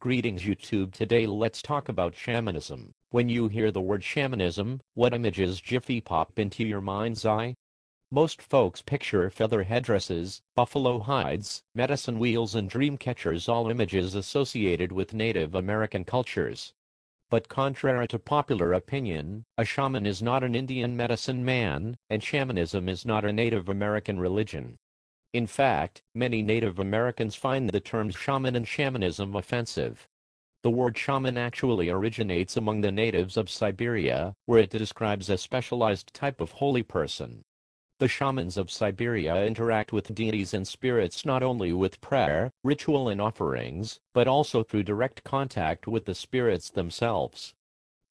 Greetings YouTube. Today let's talk about shamanism. When you hear the word shamanism, what images jiffy pop into your mind's eye? Most folks picture feather headdresses, buffalo hides, medicine wheels and dream catchers, all images associated with Native American cultures. But contrary to popular opinion, a shaman is not an Indian medicine man, and shamanism is not a Native American religion. In fact, many Native Americans find the terms shaman and shamanism offensive. The word shaman actually originates among the natives of Siberia, where it describes a specialized type of holy person. The shamans of Siberia interact with deities and spirits not only with prayer, ritual and offerings, but also through direct contact with the spirits themselves.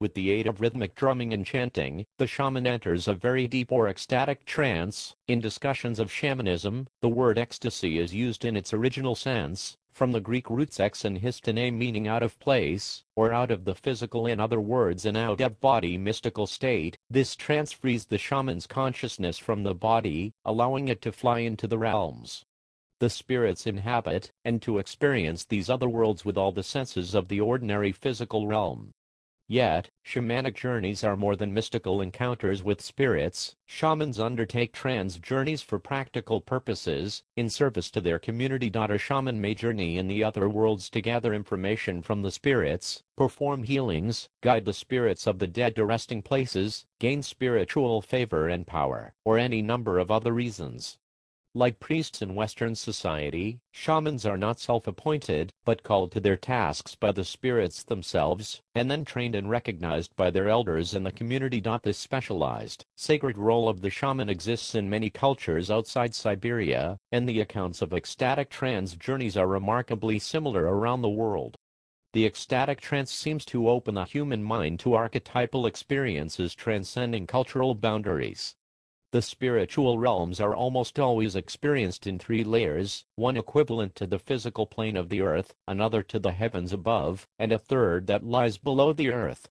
With the aid of rhythmic drumming and chanting, the shaman enters a very deep or ecstatic trance. In discussions of shamanism, the word ecstasy is used in its original sense, from the Greek roots ex and histone meaning out of place, or out of the physical, in other words an out-of-body mystical state. This trance frees the shaman's consciousness from the body, allowing it to fly into the realms the spirits inhabit, and to experience these other worlds with all the senses of the ordinary physical realm. Yet, shamanic journeys are more than mystical encounters with spirits. Shamans undertake trance journeys for practical purposes, in service to their community. A shaman may journey in the other worlds to gather information from the spirits, perform healings, guide the spirits of the dead to resting places, gain spiritual favor and power, or any number of other reasons. Like priests in Western society, shamans are not self-appointed, but called to their tasks by the spirits themselves, and then trained and recognized by their elders in the community. This specialized, sacred role of the shaman exists in many cultures outside Siberia, and the accounts of ecstatic trance journeys are remarkably similar around the world. The ecstatic trance seems to open the human mind to archetypal experiences transcending cultural boundaries. The spiritual realms are almost always experienced in three layers, one equivalent to the physical plane of the earth, another to the heavens above, and a third that lies below the earth.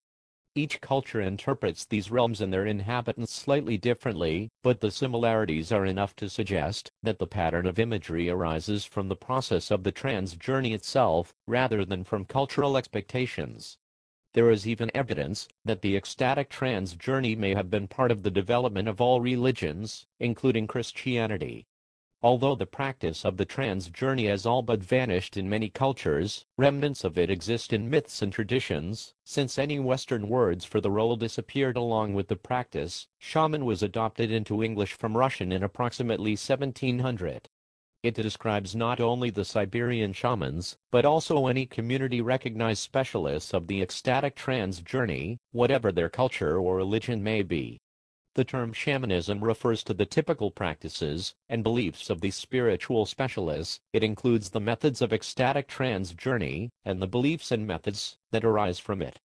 Each culture interprets these realms and their inhabitants slightly differently, but the similarities are enough to suggest that the pattern of imagery arises from the process of the trance journey itself, rather than from cultural expectations. There is even evidence that the ecstatic trance journey may have been part of the development of all religions, including Christianity. Although the practice of the trance journey has all but vanished in many cultures, remnants of it exist in myths and traditions. Since any Western words for the role disappeared along with the practice, shaman was adopted into English from Russian in approximately 1700. It describes not only the Siberian shamans, but also any community-recognized specialists of the ecstatic trance journey, whatever their culture or religion may be. The term shamanism refers to the typical practices and beliefs of these spiritual specialists. It includes the methods of ecstatic trance journey, and the beliefs and methods that arise from it.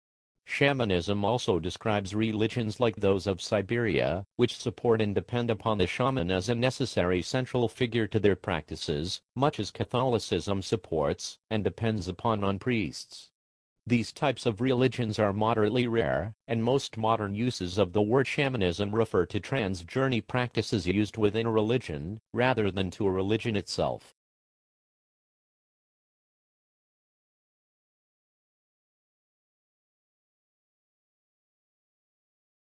Shamanism also describes religions like those of Siberia, which support and depend upon the shaman as a necessary central figure to their practices, much as Catholicism supports and depends upon priests. These types of religions are moderately rare, and most modern uses of the word shamanism refer to trance journey practices used within a religion, rather than to a religion itself.